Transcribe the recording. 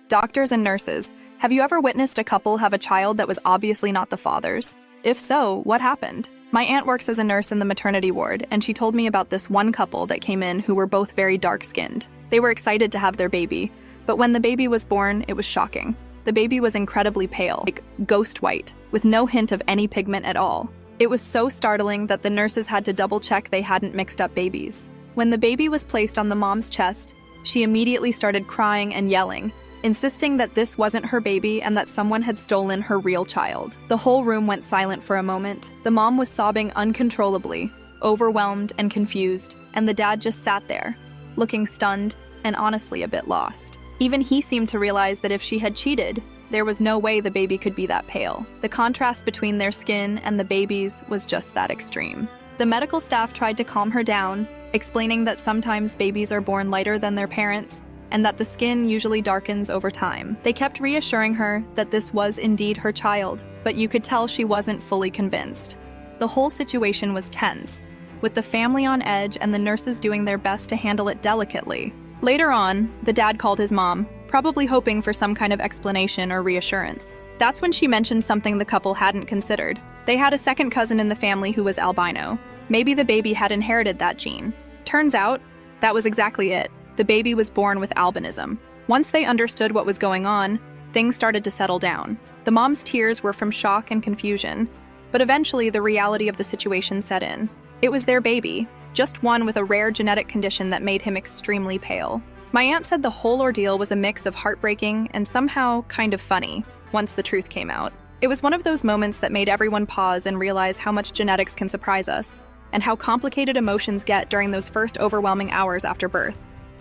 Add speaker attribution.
Speaker 1: Doctors and nurses, have you ever witnessed a couple have a child that was obviously not the father's? If so, what happened? My aunt works as a nurse in the maternity ward, and she told me about this one couple that came in who were both very dark-skinned. They were excited to have their baby, but when the baby was born, it was shocking. The baby was incredibly pale, like ghost white, with no hint of any pigment at all. It was so startling that the nurses had to double-check they hadn't mixed up babies. When the baby was placed on the mom's chest, she immediately started crying and yelling, insisting that this wasn't her baby and that someone had stolen her real child. The whole room went silent for a moment. The mom was sobbing uncontrollably, overwhelmed and confused, and the dad just sat there, looking stunned and honestly a bit lost. Even he seemed to realize that if she had cheated, there was no way the baby could be that pale. The contrast between their skin and the baby's was just that extreme. The medical staff tried to calm her down, explaining that sometimes babies are born lighter than their parents, and that the skin usually darkens over time. They kept reassuring her that this was indeed her child, but you could tell she wasn't fully convinced. The whole situation was tense, with the family on edge and the nurses doing their best to handle it delicately. Later on, the dad called his mom, probably hoping for some kind of explanation or reassurance. That's when she mentioned something the couple hadn't considered. They had a second cousin in the family who was albino. Maybe the baby had inherited that gene. Turns out, that was exactly it. The baby was born with albinism. Once they understood what was going on, things started to settle down. The mom's tears were from shock and confusion, but eventually the reality of the situation set in. It was their baby, just one with a rare genetic condition that made him extremely pale. My aunt said the whole ordeal was a mix of heartbreaking and somehow kind of funny once the truth came out. It was one of those moments that made everyone pause and realize how much genetics can surprise us, and how complicated emotions get during those first overwhelming hours after birth.